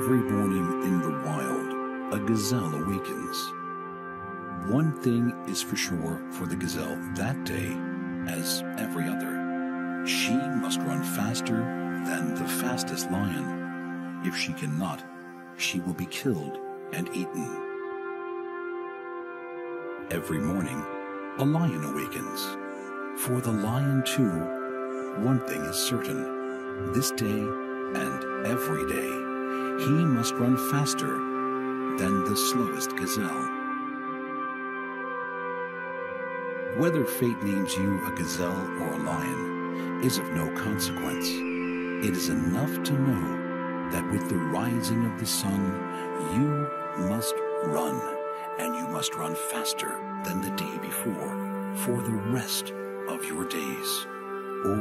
Every morning in the wild, a gazelle awakens. One thing is for sure for the gazelle that day, as every other. She must run faster than the fastest lion. If she cannot, she will be killed and eaten. Every morning, a lion awakens. For the lion, too, one thing is certain. This day and every day, he must run faster than the slowest gazelle. Whether fate names you a gazelle or a lion is of no consequence. It is enough to know that with the rising of the sun, you must run, and you must run faster than the day before for the rest of your days, or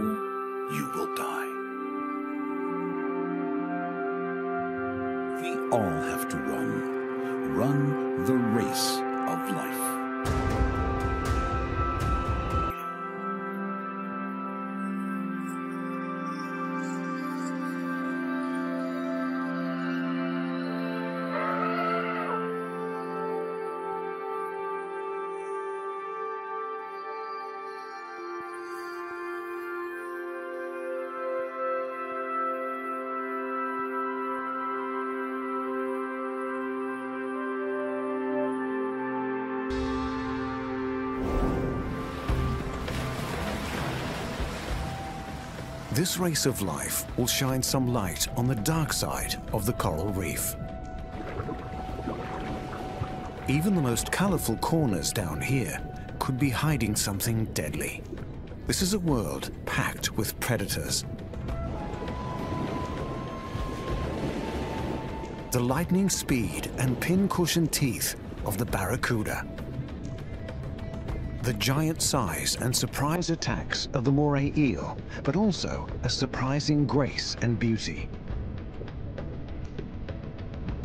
you will die. We all have to run the race of life. This race of life will shine some light on the dark side of the coral reef. Even the most colorful corners down here could be hiding something deadly. This is a world packed with predators. The lightning speed and pin-cushion teeth of the barracuda. The giant size and surprise attacks of the moray eel, but also a surprising grace and beauty.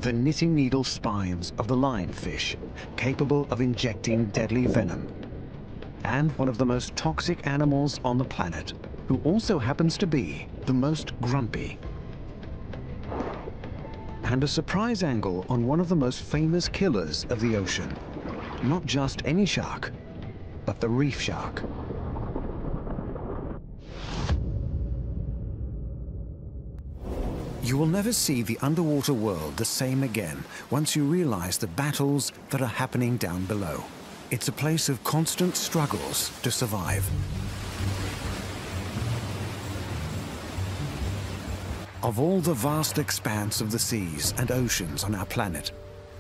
The knitting needle spines of the lionfish, capable of injecting deadly venom. And one of the most toxic animals on the planet, who also happens to be the most grumpy. And a surprise angle on one of the most famous killers of the ocean. Not just any shark, but the reef shark. You will never see the underwater world the same again once you realize the battles that are happening down below. It's a place of constant struggles to survive. Of all the vast expanse of the seas and oceans on our planet,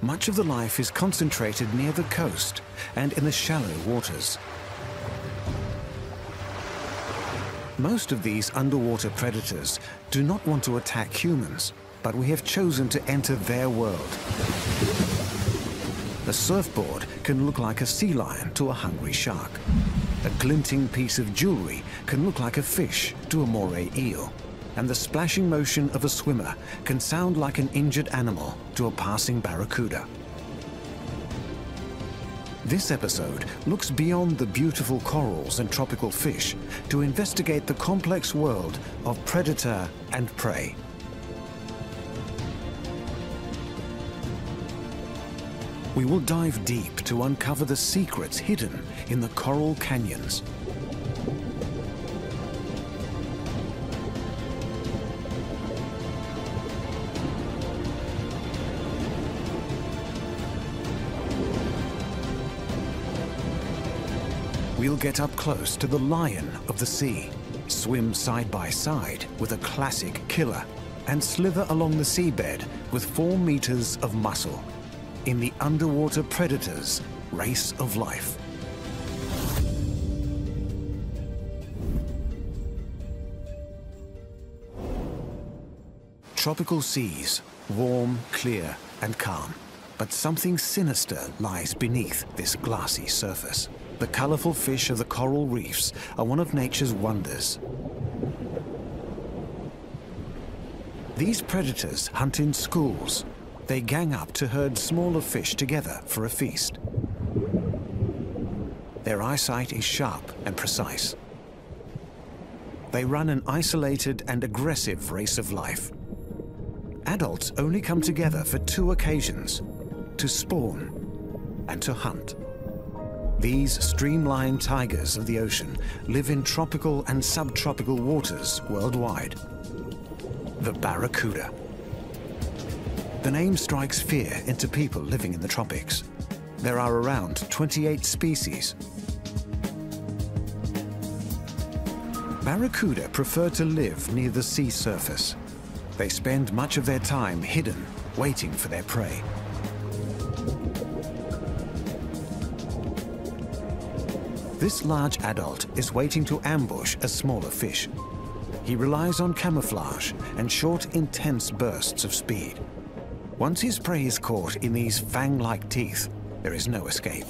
much of the life is concentrated near the coast and in the shallow waters. Most of these underwater predators do not want to attack humans, but we have chosen to enter their world. A surfboard can look like a sea lion to a hungry shark. A glinting piece of jewelry can look like a fish to a moray eel. And the splashing motion of a swimmer can sound like an injured animal to a passing barracuda. This episode looks beyond the beautiful corals and tropical fish to investigate the complex world of predator and prey. We will dive deep to uncover the secrets hidden in the coral canyons. We'll get up close to the lion of the sea, swim side by side with a classic killer, and slither along the seabed with 4 meters of muscle in the underwater predator's race of life. Tropical seas, warm, clear, and calm. But something sinister lies beneath this glassy surface. The colorful fish of the coral reefs are one of nature's wonders. These predators hunt in schools. They gang up to herd smaller fish together for a feast. Their eyesight is sharp and precise. They run an isolated and aggressive race of life. Adults only come together for two occasions: to spawn and to hunt. These streamlined tigers of the ocean live in tropical and subtropical waters worldwide. The barracuda. The name strikes fear into people living in the tropics. There are around 28 species. Barracuda prefer to live near the sea surface. They spend much of their time hidden, waiting for their prey. This large adult is waiting to ambush a smaller fish. He relies on camouflage and short, intense bursts of speed. Once his prey is caught in these fang-like teeth, there is no escape.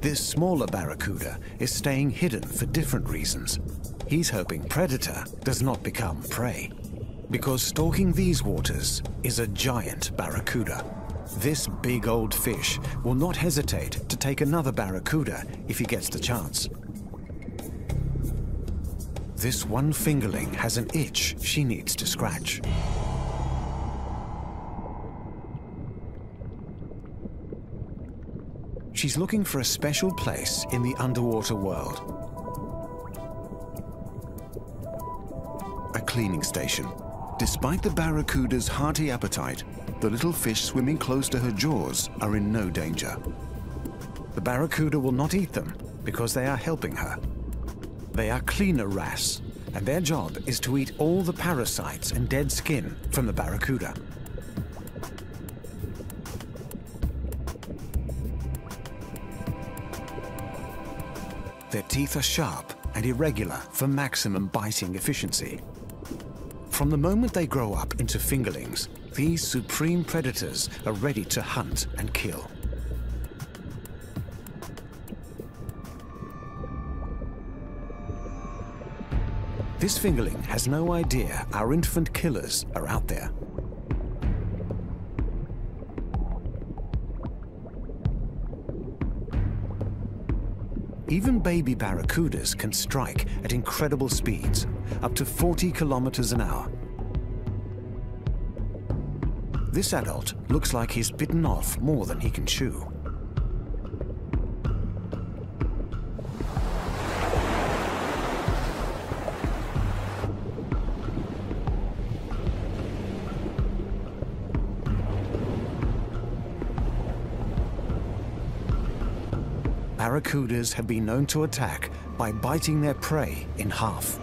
This smaller barracuda is staying hidden for different reasons. He's hoping predator does not become prey, because stalking these waters is a giant barracuda. This big old fish will not hesitate to take another barracuda if he gets the chance. This one fingerling has an itch she needs to scratch. She's looking for a special place in the underwater world. A cleaning station. Despite the barracuda's hearty appetite, the little fish swimming close to her jaws are in no danger. The barracuda will not eat them because they are helping her. They are cleaner wrasse, and their job is to eat all the parasites and dead skin from the barracuda. Their teeth are sharp and irregular for maximum biting efficiency. From the moment they grow up into fingerlings, these supreme predators are ready to hunt and kill. This fingerling has no idea our infant killers are out there. Even baby barracudas can strike at incredible speeds, up to 40 kilometers an hour. This adult looks like he's bitten off more than he can chew. Barracudas have been known to attack by biting their prey in half.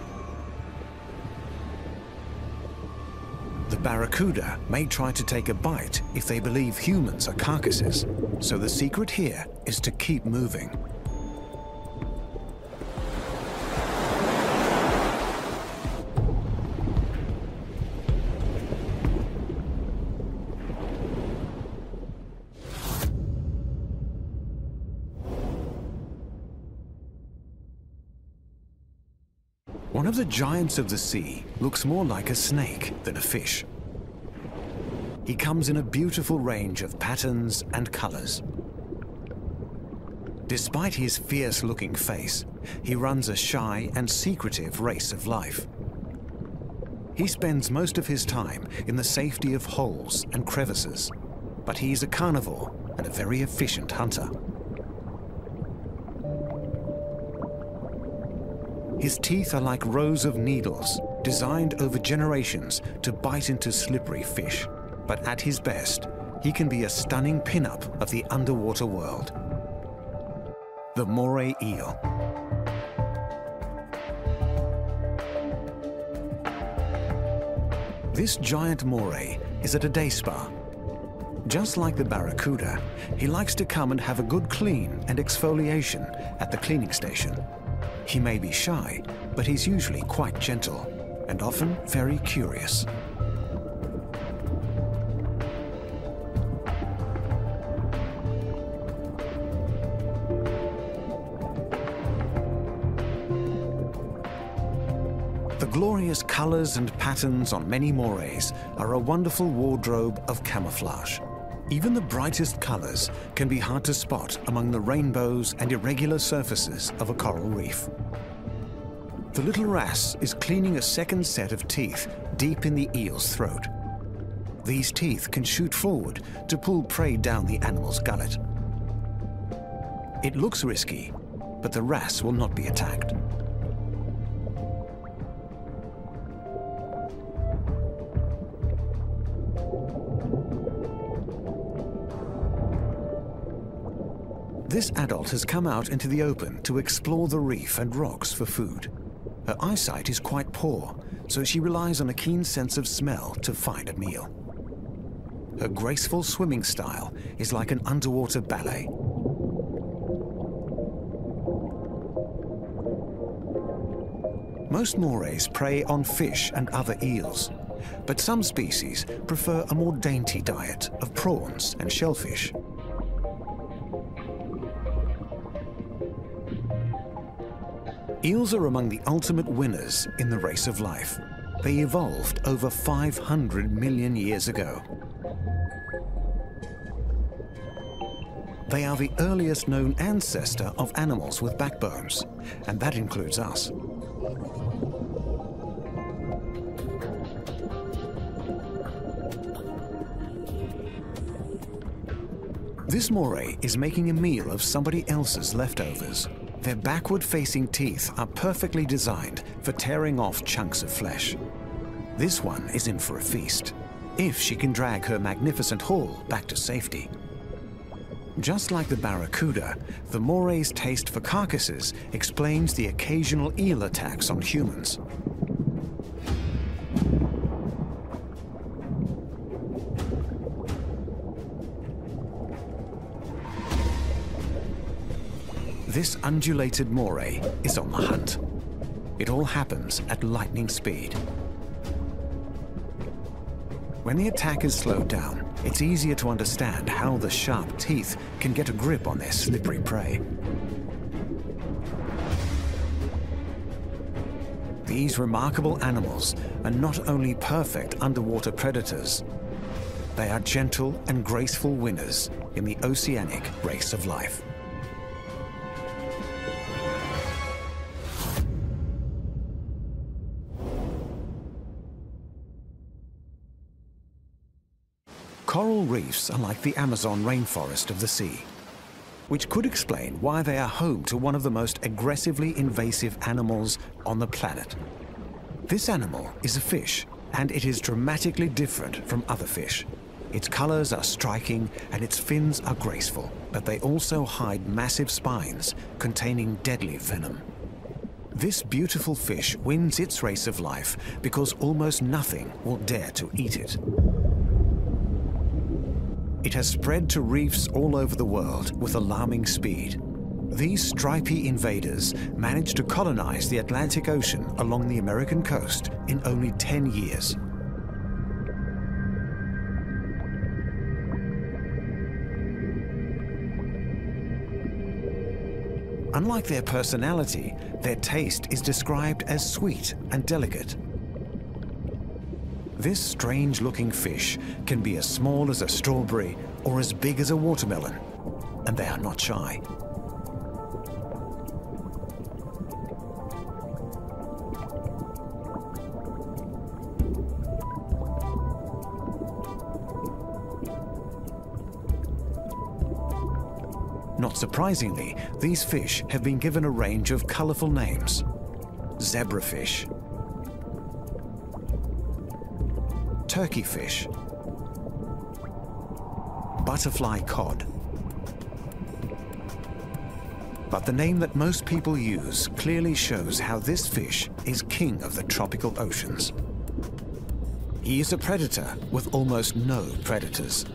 The barracuda may try to take a bite if they believe humans are carcasses, so the secret here is to keep moving. One of the giants of the sea looks more like a snake than a fish. He comes in a beautiful range of patterns and colors. Despite his fierce-looking face, he runs a shy and secretive race of life. He spends most of his time in the safety of holes and crevices, but he's a carnivore and a very efficient hunter. His teeth are like rows of needles, designed over generations to bite into slippery fish. But at his best, he can be a stunning pin-up of the underwater world. The moray eel. This giant moray is at a day spa. Just like the barracuda, he likes to come and have a good clean and exfoliation at the cleaning station. He may be shy, but he's usually quite gentle and often very curious. The glorious colors and patterns on many morays are a wonderful wardrobe of camouflage. Even the brightest colors can be hard to spot among the rainbows and irregular surfaces of a coral reef. The little wrasse is cleaning a second set of teeth deep in the eel's throat. These teeth can shoot forward to pull prey down the animal's gullet. It looks risky, but the wrasse will not be attacked. This adult has come out into the open to explore the reef and rocks for food. Her eyesight is quite poor, so she relies on a keen sense of smell to find a meal. Her graceful swimming style is like an underwater ballet. Most morays prey on fish and other eels, but some species prefer a more dainty diet of prawns and shellfish. Eels are among the ultimate winners in the race of life. They evolved over 500 million years ago. They are the earliest known ancestor of animals with backbones, and that includes us. This moray is making a meal of somebody else's leftovers. Their backward-facing teeth are perfectly designed for tearing off chunks of flesh. This one is in for a feast, if she can drag her magnificent haul back to safety. Just like the barracuda, the moray's taste for carcasses explains the occasional eel attacks on humans. This undulated moray is on the hunt. It all happens at lightning speed. When the attack is slowed down, it's easier to understand how the sharp teeth can get a grip on their slippery prey. These remarkable animals are not only perfect underwater predators, they are gentle and graceful winners in the oceanic race of life. Coral reefs are like the Amazon rainforest of the sea, which could explain why they are home to one of the most aggressively invasive animals on the planet. This animal is a fish, and it is dramatically different from other fish. Its colors are striking and its fins are graceful, but they also hide massive spines containing deadly venom. This beautiful fish wins its race of life because almost nothing will dare to eat it. It has spread to reefs all over the world with alarming speed. These stripy invaders managed to colonize the Atlantic Ocean along the American coast in only 10 years. Unlike their personality, their taste is described as sweet and delicate. This strange-looking fish can be as small as a strawberry or as big as a watermelon, and they are not shy. Not surprisingly, these fish have been given a range of colorful names. Zebrafish, turkeyfish, butterfly cod. But the name that most people use clearly shows how this fish is king of the tropical oceans. He is a predator with almost no predators.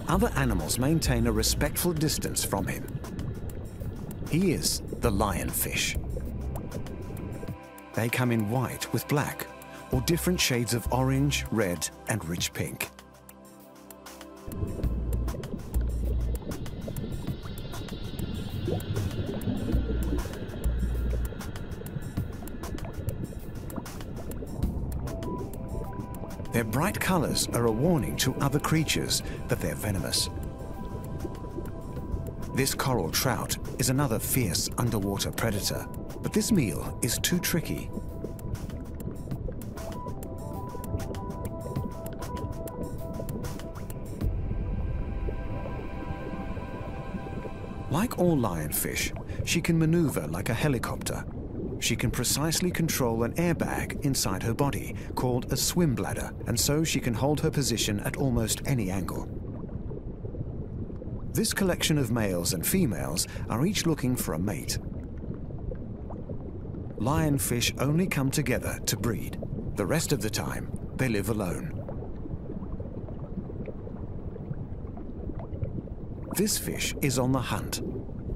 Other animals maintain a respectful distance from him. He is the lionfish. They come in white with black, or different shades of orange, red, and rich pink. Their bright colors are a warning to other creatures that they're venomous. This coral trout is another fierce underwater predator, but this meal is too tricky. Like all lionfish, she can maneuver like a helicopter. She can precisely control an airbag inside her body called a swim bladder, and so she can hold her position at almost any angle. This collection of males and females are each looking for a mate. Lionfish only come together to breed. The rest of the time, they live alone. This fish is on the hunt.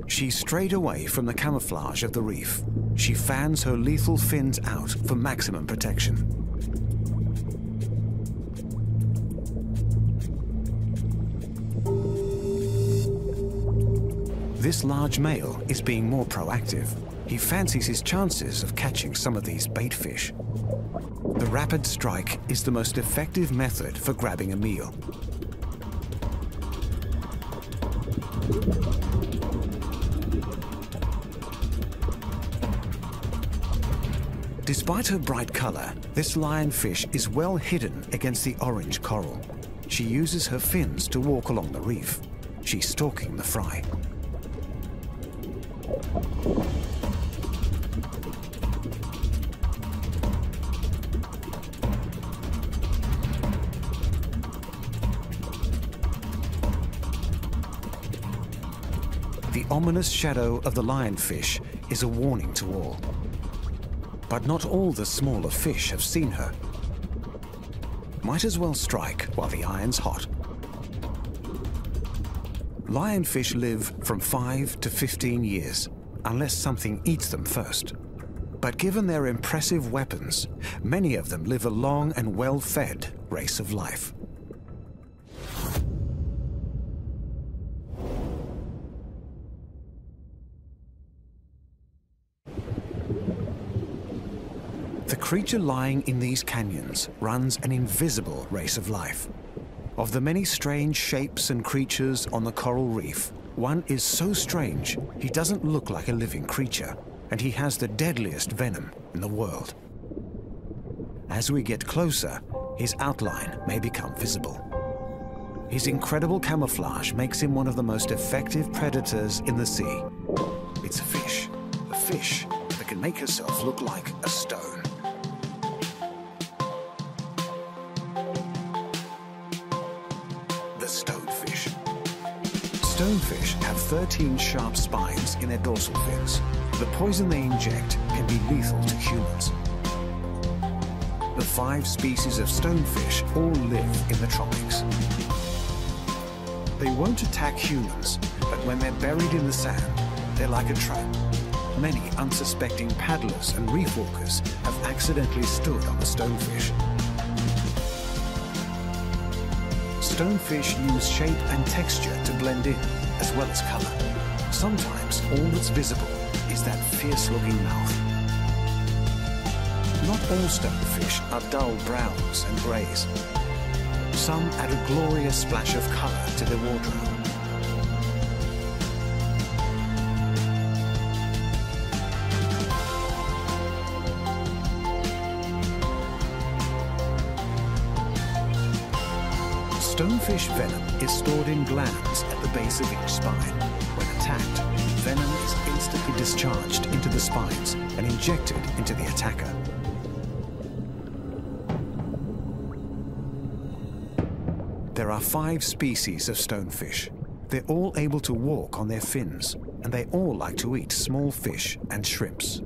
She strayed away from the camouflage of the reef. She fans her lethal fins out for maximum protection. This large male is being more proactive. He fancies his chances of catching some of these bait fish. The rapid strike is the most effective method for grabbing a meal. Despite her bright color, this lionfish is well hidden against the orange coral. She uses her fins to walk along the reef. She's stalking the fry. The ominous shadow of the lionfish is a warning to all. But not all the smaller fish have seen her. Might as well strike while the iron's hot. Lionfish live from 5 to 15 years, unless something eats them first. But given their impressive weapons, many of them live a long and well-fed race of life. The creature lying in these canyons runs an invisible race of life. Of the many strange shapes and creatures on the coral reef, one is so strange he doesn't look like a living creature, and he has the deadliest venom in the world. As we get closer, his outline may become visible. His incredible camouflage makes him one of the most effective predators in the sea. It's a fish that can make herself look like a stone. Stonefish. Stonefish have 13 sharp spines in their dorsal fins. The poison they inject can be lethal to humans. The 5 species of stonefish all live in the tropics. They won't attack humans, but when they're buried in the sand, they're like a trap. Many unsuspecting paddlers and reef walkers have accidentally stood on the stonefish. Stonefish use shape and texture to blend in, as well as color. Sometimes all that's visible is that fierce-looking mouth. Not all stonefish are dull browns and grays. Some add a glorious splash of color to their wardrobe. Stonefish venom is stored in glands at the base of each spine. When attacked, venom is instantly discharged into the spines and injected into the attacker. There are 5 species of stonefish. They're all able to walk on their fins, and they all like to eat small fish and shrimps.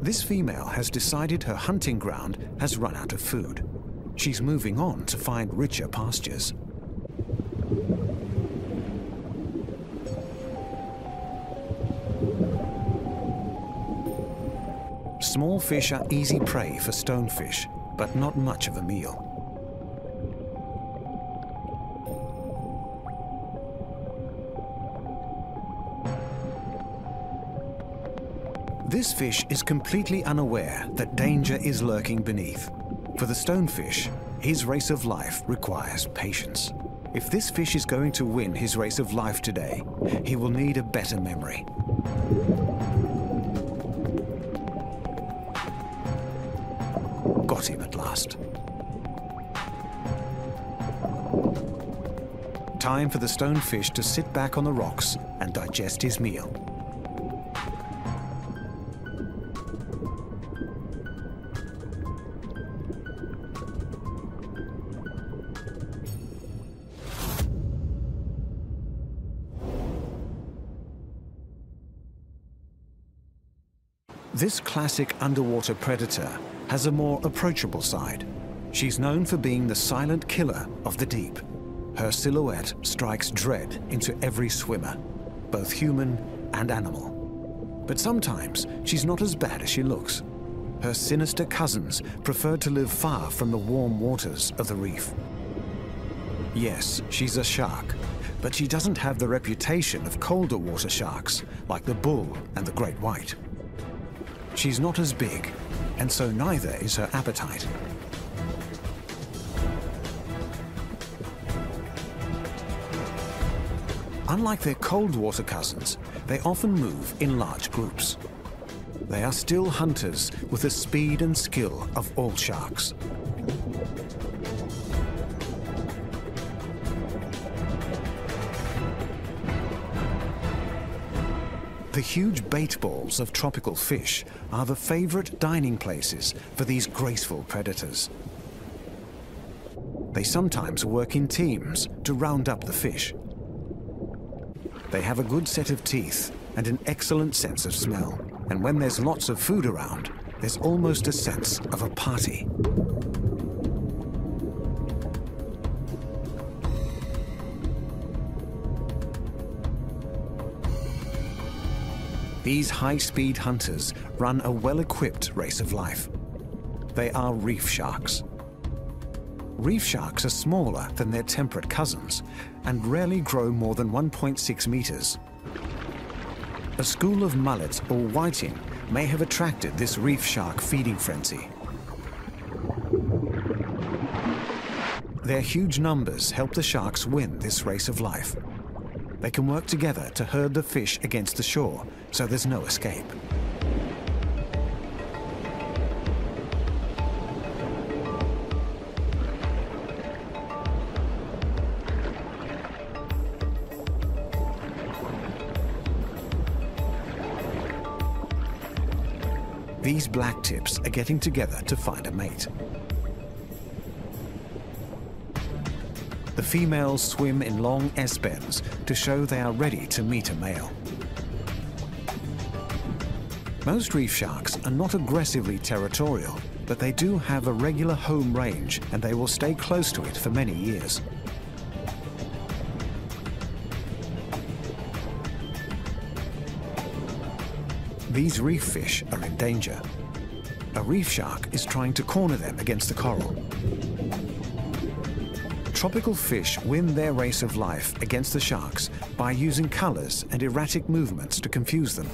This female has decided her hunting ground has run out of food. She's moving on to find richer pastures. Small fish are easy prey for stonefish, but not much of a meal. This fish is completely unaware that danger is lurking beneath. For the stonefish, his race of life requires patience. If this fish is going to win his race of life today, he will need a better memory. Got him at last. Time for the stonefish to sit back on the rocks and digest his meal. This classic underwater predator has a more approachable side. She's known for being the silent killer of the deep. Her silhouette strikes dread into every swimmer, both human and animal. But sometimes she's not as bad as she looks. Her sinister cousins prefer to live far from the warm waters of the reef. Yes, she's a shark, but she doesn't have the reputation of colder water sharks like the bull and the great white. She's not as big, and so neither is her appetite. Unlike their cold water cousins, they often move in large groups. They are still hunters with the speed and skill of all sharks. The huge bait balls of tropical fish are the favorite dining places for these graceful predators. They sometimes work in teams to round up the fish. They have a good set of teeth and an excellent sense of smell. And when there's lots of food around, there's almost a sense of a party. These high-speed hunters run a well-equipped race of life. They are reef sharks. Reef sharks are smaller than their temperate cousins and rarely grow more than 1.6 meters. A school of mullets or whiting may have attracted this reef shark feeding frenzy. Their huge numbers help the sharks win this race of life. They can work together to herd the fish against the shore, so there's no escape. These black tips are getting together to find a mate. The females swim in long S-bends to show they are ready to meet a male. Most reef sharks are not aggressively territorial, but they do have a regular home range and they will stay close to it for many years. These reef fish are in danger. A reef shark is trying to corner them against the coral. Tropical fish win their race of life against the sharks by using colors and erratic movements to confuse them.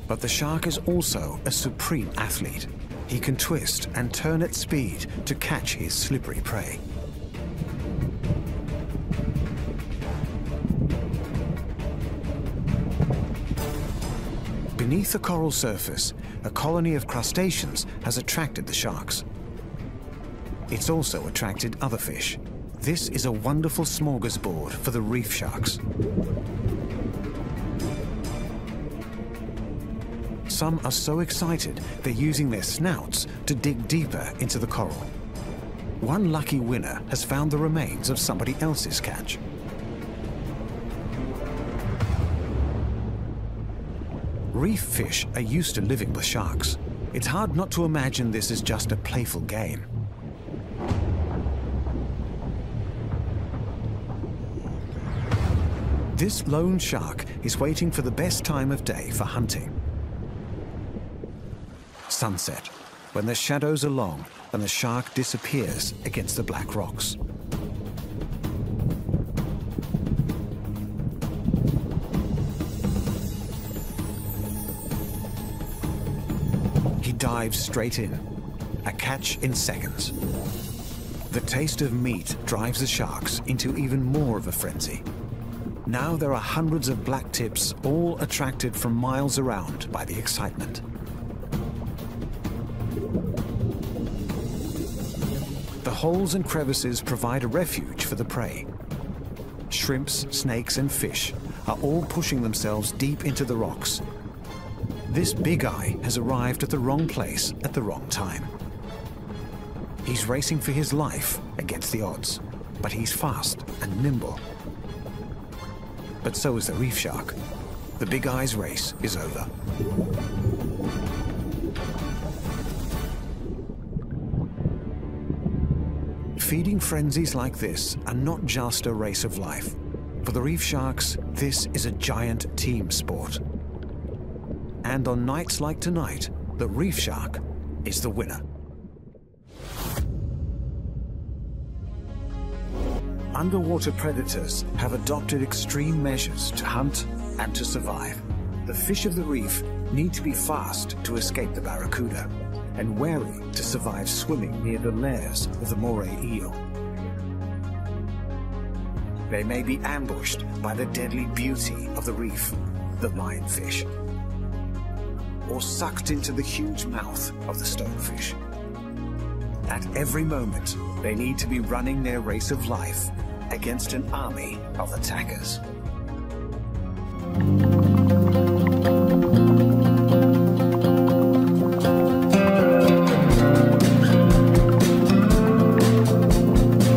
But the shark is also a supreme athlete. He can twist and turn at speed to catch his slippery prey. Beneath the coral surface, a colony of crustaceans has attracted the sharks. It's also attracted other fish. This is a wonderful smorgasbord for the reef sharks. Some are so excited they're using their snouts to dig deeper into the coral. One lucky winner has found the remains of somebody else's catch. Reef fish are used to living with sharks. It's hard not to imagine this is just a playful game. This lone shark is waiting for the best time of day for hunting. Sunset, when the shadows are long and the shark disappears against the black rocks. He dives straight in, a catch in seconds. The taste of meat drives the sharks into even more of a frenzy. Now there are hundreds of black tips, all attracted from miles around by the excitement. The holes and crevices provide a refuge for the prey. shrimps, snakes, and fish are all pushing themselves deep into the rocks. This big eye has arrived at the wrong place at the wrong time. He's racing for his life against the odds, but he's fast and nimble. But so is the reef shark. The big eye's race is over. Feeding frenzies like this are not just a race of life. For the reef sharks, this is a giant team sport. And on nights like tonight, the reef shark is the winner. Underwater predators have adopted extreme measures to hunt and to survive. The fish of the reef need to be fast to escape the barracuda, and wary to survive swimming near the lairs of the moray eel. They may be ambushed by the deadly beauty of the reef, the lionfish, or sucked into the huge mouth of the stonefish. At every moment, they need to be running their race of life against an army of attackers.